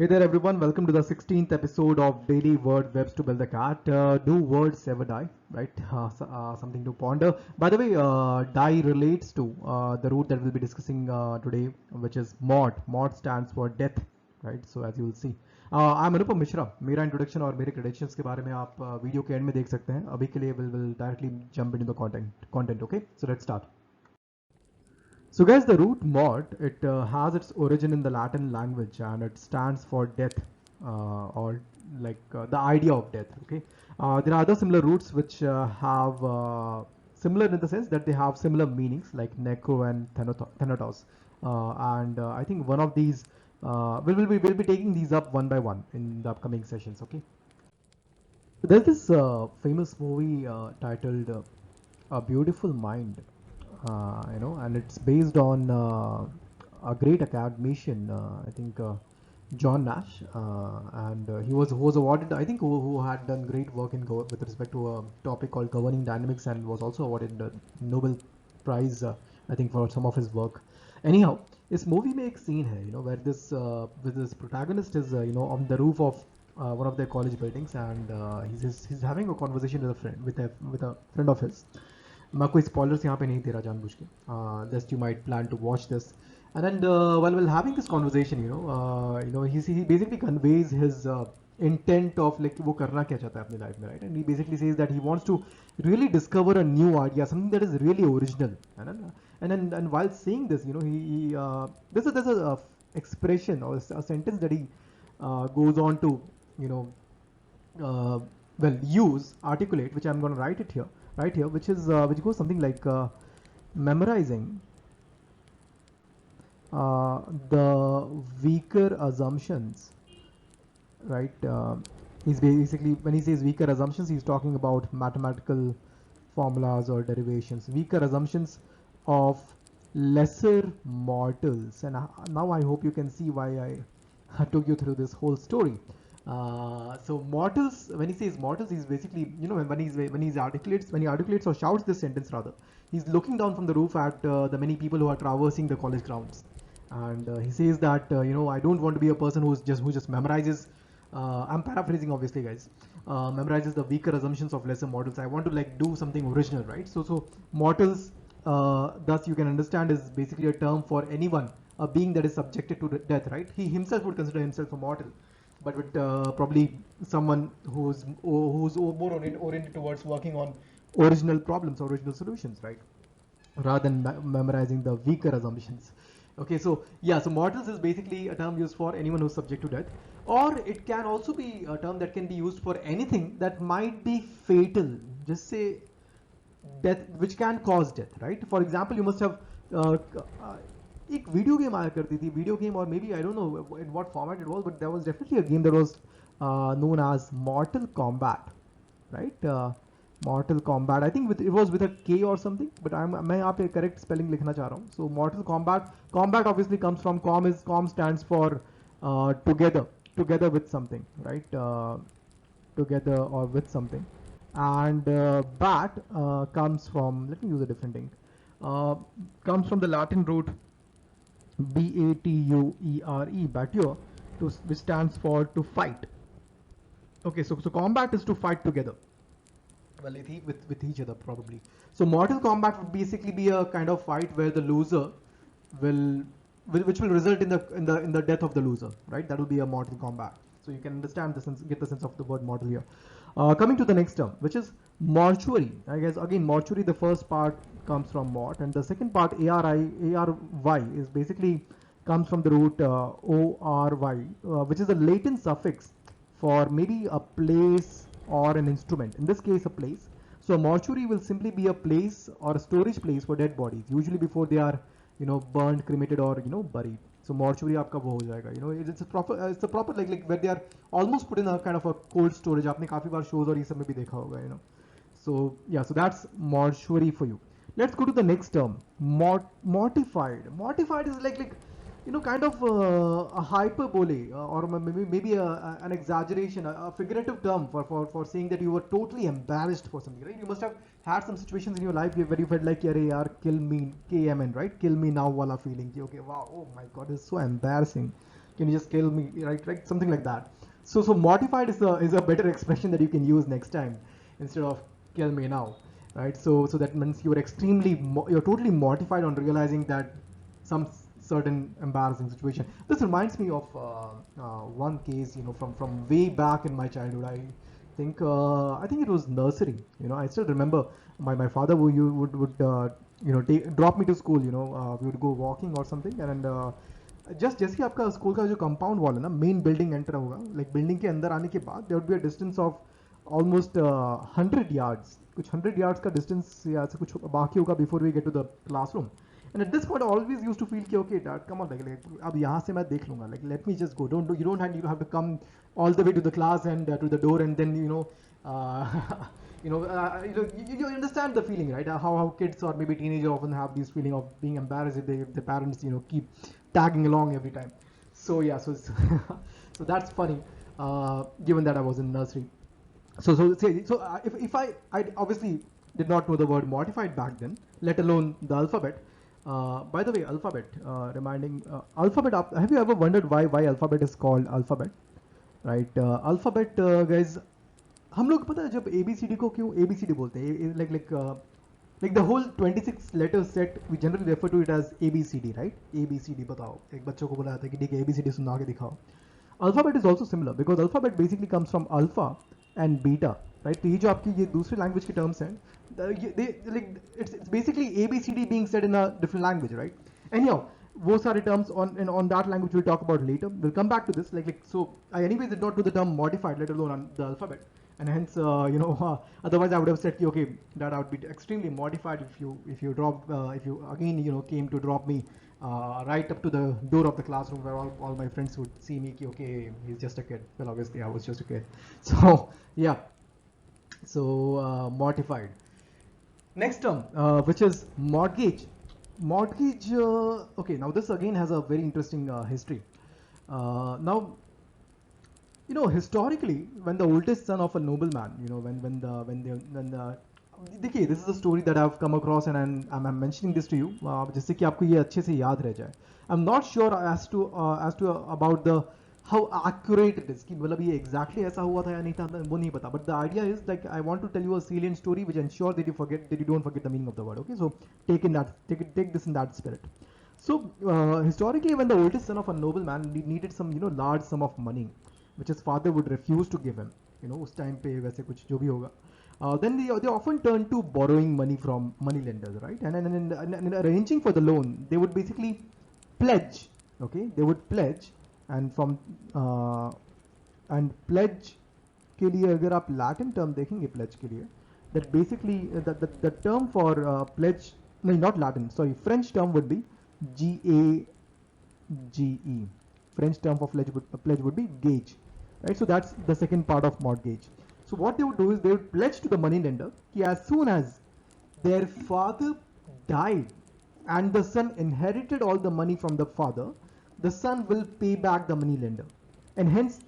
Hey there everyone, welcome to the 16th episode of Daily Word Webs to Build the Cat. Do words ever die? Right? Something to ponder. By the way, die relates to the root that we'll be discussing today, which is Mort. Mort stands for death, right? So as you will see. I'm Anupam Mishra. मेरा introduction और मेरे credentials के बारे में आप video के end में देख सकते हैं. अभी के लिए we'll directly jump into the content. Okay? So let's start. So guys, the root mort, it has its origin in the Latin language and it stands for death or the idea of death. Okay, there are other similar roots which have similar in the sense that they have similar meanings like necro and thanatos. And I think one of these we'll be taking these up one by one in the upcoming sessions. Okay, so there's this famous movie titled A Beautiful Mind, and it's based on a great academician, I think John Nash, and he was awarded, I think, who had done great work with respect to a topic called governing dynamics, and was also awarded the Nobel Prize, I think, for some of his work. Anyhow, this movie में एक scene है, where this protagonist is, on the roof of one of their college buildings, and he's having a conversation with a friend, with a friend of his. मैं कोई spoilers यहाँ पे नहीं दे रहा जानबूझ के. Just you might plan to watch this. And then while having this conversation, he basically conveys his intent of like वो करना क्या चाहता है अपनी life में, right? And he basically says that he wants to really discover a new idea, something that is really original. And while saying this, there's a expression or a sentence that he goes on to, articulate, which I'm going to write it here, right here, which goes something like memorizing the weaker assumptions, right? He's basically, when he says weaker assumptions, he's talking about mathematical formulas or derivations, weaker assumptions of lesser mortals. And now I hope you can see why I took you through this whole story. So mortals, when he says mortals, he's basically, when he articulates or shouts this sentence rather, he's looking down from the roof at the many people who are traversing the college grounds, and he says that I don't want to be a person who just memorizes. I'm paraphrasing, obviously, guys. Memorizes the weaker assumptions of lesser mortals. I want to like do something original, right? So mortals, thus you can understand, is basically a term for anyone, a being that is subjected to death, right? He himself would consider himself a mortal, but with probably someone who's more oriented towards working on original problems, original solutions, right? Rather than memorizing the weaker assumptions. Okay, so yeah, so mortals is basically a term used for anyone who's subject to death, or it can also be a term that can be used for anything that might be fatal. Just say death, which can cause death, right? For example, you must have एक video game आया करती थी, video game, और maybe I don't know in what format it was, but there was definitely a game that was known as Mortal Kombat, right? Mortal Kombat, I think it was with a K or something, but मैं यहाँ पे correct spelling लिखना चाह रहा हूँ. So Mortal Kombat obviously comes from com stands for together with something, right? Together or with something, and bat comes from, let me use a different ink, comes from the Latin root bature, bature, which stands for to fight. Okay, so combat is to fight together. Well, with each other probably. So Mortal Kombat would basically be a kind of fight where the loser which will result in the death of the loser, right? That will be a Mortal Kombat. So you can understand the sense, get the sense of the word mortal here. Coming to the next term, which is mortuary. I guess again, mortuary, the first part comes from mort, and the second part, ary, is basically comes from the root ory, which is a Latin suffix for maybe a place or an instrument. In this case, a place. So a mortuary will simply be a place or a storage place for dead bodies, usually before they are, burned, cremated, or buried. So mortuary आपका वो हो जाएगा, it's a proper like where they are almost put in a kind of a cold storage. आपने काफी बार shows और ये सब में भी देखा होगा, So yeah, so that's mortuary for you. Let's go to the next term, mortified. Mortified is like kind of a hyperbole, or maybe an exaggeration, a figurative term for saying that you were totally embarrassed for something, right? You must have had some situations in your life where you felt like, yaar, kill me, KMN, right? Kill me now wala feeling. Okay, wow, oh my God, it's so embarrassing. can you just kill me, right, something like that. So mortified is a better expression that you can use next time instead of kill me now, right? So that means you're you're totally mortified on realizing that some certain embarrassing situation. This reminds me of one case, from way back in my childhood. I think it was nursery. I still remember my father would drop me to school. We would go walking or something, and जैसे कि आपका school का जो compound wall है ना, main building enter होगा, like building के अंदर आने के बाद there would be a distance of almost 100 yards, कुछ 100 yards का डिस्टेंस या ऐसे कुछ बाकी होगा before we get to the classroom. And at this point, I always used to feel कि okay, dad, come on, like अब यहाँ से मैं देख लूँगा, like let me just go. You don't have to come all the way to the class and to the door and then you understand the feeling, right? How kids or maybe teenagers often have this feeling of being embarrassed if the parents keep tagging along every time. So yeah, so that's funny, given that I was in nursery. So if I obviously did not know the word mortified back then, let alone the alphabet. By the way, alphabet, alphabet. Have you ever wondered why alphabet is called alphabet? Right? Alphabet, guys. हम लोग पता है जब ABCD को क्यों ABCD बोलते हैं? Like the whole 26 letter set, we generally refer to it as ABCD, right? ABCD बताओ. एक बच्चों को बोला जाता है कि ठीक है ABCD सुना के दिखाओ. Alphabet is also similar because alphabet basically comes from alpha and beta, right? तो ये जो आपकी ये दूसरे language के terms हैं, it's basically ABCD being said in a different language, right? Anyhow, वो सारे terms on that language we'll talk about later. We'll come back to this. So I anyways did not do the term modified, let alone on the alphabet. And hence, otherwise I would have said, okay, that I would be extremely mortified if you again, came to drop me right up to the door of the classroom where all my friends would see me, okay, he's just a kid. Well, obviously I was just a kid. So, yeah. So, mortified. Next term, which is mortgage. Mortgage, okay, now this again has a very interesting history. Now, historically, when the oldest son of a nobleman, देखिए, this is a story that I've come across and I'm mentioning this to you, जिससे कि आपको ये अच्छे से याद रह जाए. I'm not sure as to about how accurate it is, कि मतलब ये exactly ऐसा हुआ था या नहीं था, वो नहीं पता. But the idea is like I want to tell you a salient story which ensure that you don't forget the meaning of the word. Okay, so take this in that spirit. So historically, when the oldest son of a nobleman needed some large sum of money, which his father would refuse to give him, उस time पे वैसे कुछ जो भी होगा, then they often turn to borrowing money from money lenders, right? And in arranging for the loan, they would basically pledge. Okay, they would pledge, and from and pledge के लिए अगर आप Latin term देखेंगे pledge के लिए, that basically the term for pledge, no, not Latin, sorry, French term would be GAGE. French term for pledge would be gauge, right? So that's the second part of mortgage. So what they would do is they would pledge to the money lender that as soon as their father died and the son inherited all the money from the father, the son will pay back the money lender, and hence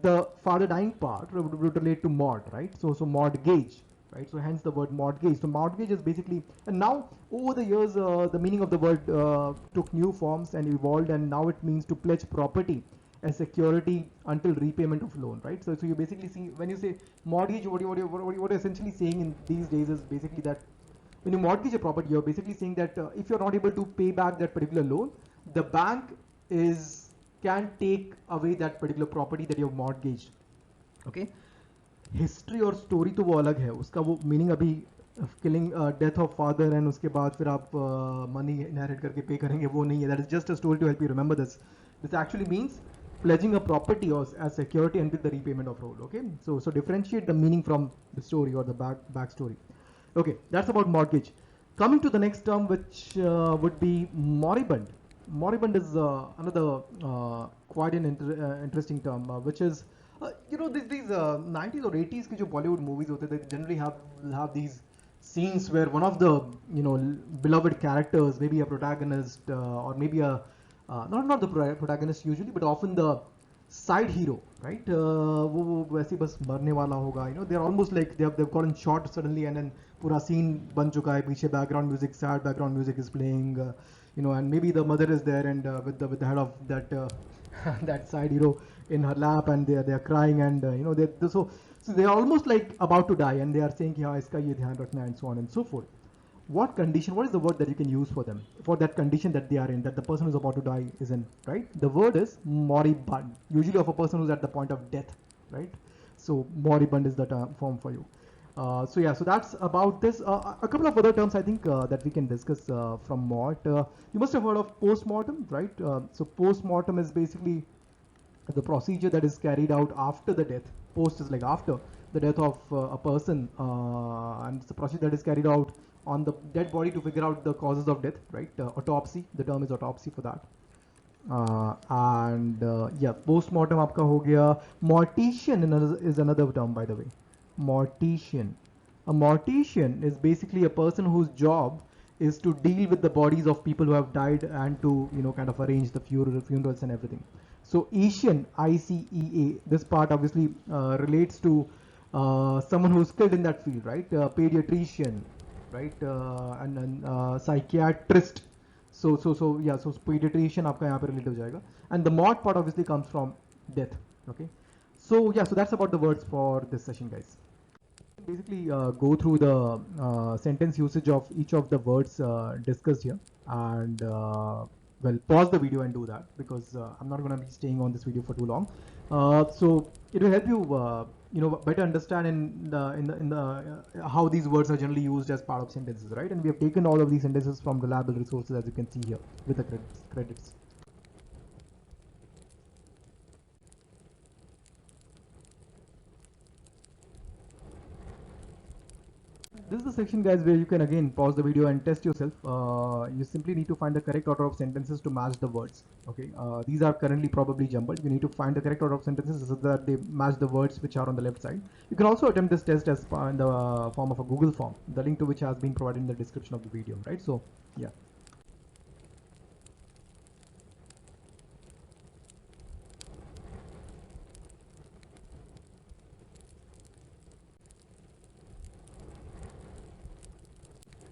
the father dying part would relate to mort, right? So mortgage, right? So hence the word mortgage. So mortgage is basically, and now over the years the meaning of the word took new forms and evolved, and now it means to pledge property as security until repayment of loan, right? So you basically see when you say mortgage, what you're essentially saying in these days is basically that when you mortgage a property, you're basically saying that if you're not able to pay back that particular loan, the bank can take away that particular property that you've mortgaged. Okay, history और story तो वो अलग है, उसका वो meaning अभी killing death of father and उसके बाद फिर आप money inherit करके pay करेंगे, वो नहीं है. That is just a story to help you remember this. This actually means pledging a property as security until the repayment of loan. Okay, so differentiate the meaning from the story or the back story. Okay, that's about mortgage. Coming to the next term, which would be moribund. Moribund is another quite an interesting term, which is these 90s or 80s के जो Bollywood movies होते, they generally have these scenes where one of the beloved characters, maybe a protagonist or maybe a not the protagonist usually, but often the side hero, right? वो वैसे बस मरने वाला होगा. They're almost like they've gotten shot suddenly, and then पूरा scene बन चुका है, पीछे background music, sad background music is playing, and maybe the mother is there and with the head of that that side, in her lap, and they're crying, and so they're almost like about to die, and they are saying, "Yeah, iska ye dhyan rakhna," and so on and so forth. What condition? What is the word that you can use for them, for that condition that they are in, that the person who's about to die is in, right? The word is moribund, usually of a person who's at the point of death, right? So moribund is the term form for you. So yeah, so that's about this. A couple of other terms I think that we can discuss from Mort. You must have heard of post-mortem, right? So post-mortem is basically the procedure that is carried out after the death. Post is like after the death of a person, and it's a procedure that is carried out on the dead body to figure out the causes of death, right? Autopsy, the term is autopsy for that. And yeah, post-mortem आपका हो गया. Mortician is another term, by the way. Mortician. A mortician is basically a person whose job is to deal with the bodies of people who have died and to kind of arrange the funerals and everything. So Ician, ICEA, this part obviously relates to someone who's skilled in that field, right? Pediatrician, right? And psychiatrist. So yeah, so pediatrician आपका यहाँ पे relate हो जाएगा. And the mort part obviously comes from death. Okay. So yeah, so that's about the words for this session, guys. Basically go through the sentence usage of each of the words discussed here, and well, pause the video and do that, because I'm not going to be staying on this video for too long. So it will help you better understand how these words are generally used as part of sentences, right? And we have taken all of these sentences from reliable resources, as you can see here with the credits. This is the section, guys, where you can again pause the video and test yourself. You simply need to find the correct order of sentences to match the words. Okay, these are currently probably jumbled. You need to find the correct order of sentences so that they match the words which are on the left side. You can also attempt this test as in the form of a Google form, the link to which has been provided in the description of the video, right? So yeah.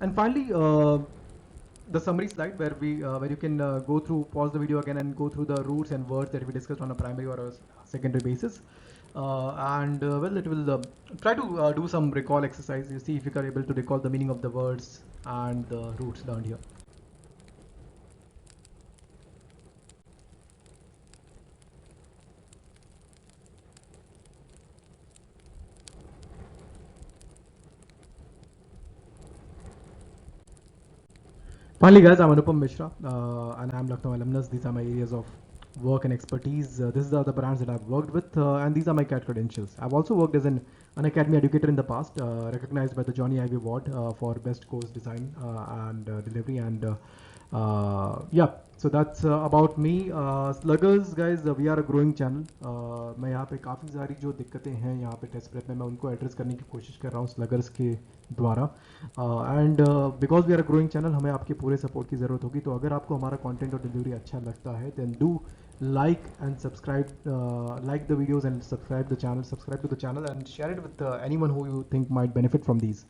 And finally, the summary slide where you can go through, pause the video again, and go through the roots and words that we discussed on a primary or a secondary basis. Well, it will try to do some recall exercise. You see if you are able to recall the meaning of the words and the roots learned here. Finally, guys, I'm Anupam Mishra, and I'm Lucknow alumnus. These are my areas of work and expertise. These are the brands that I've worked with, and these are my CAT credentials. I've also worked as an academy educator in the past, recognized by the Johnny Ivy Award for best course design and delivery. And yeah, so that's about me. Sluggers, guys, we are a growing channel. मैं यहाँ पे काफ़ी सारी जो दिक्कतें हैं यहाँ पे टेस्ट प्रेप में मैं उनको एड्रेस करने की कोशिश कर रहा हूँ स्लगर्स के द्वारा. And because we are a growing channel, हमें आपके पूरे सपोर्ट की ज़रूरत होगी. तो अगर आपको हमारा कंटेंट और डिलीवरी अच्छा लगता है, then do like and subscribe, like the videos and subscribe to the channel and share it with anyone who you think might benefit from these.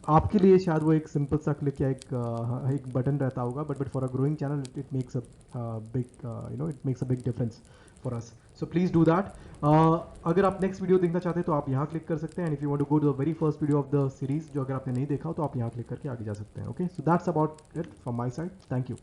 आपके लिए शायद वो एक सिंपल सा क्लिक या एक बटन रहता होगा, but for a growing channel it makes a big it makes a big difference for us. So please do that. अगर आप नेक्स्ट वीडियो देखना चाहते हैं तो आप यहाँ क्लिक कर सकते हैं. And if you want to go to the very first video of the series जो अगर आपने नहीं देखा हो तो आप यहाँ क्लिक करके आगे जा सकते हैं. Okay, so that's about it from my side. Thank you.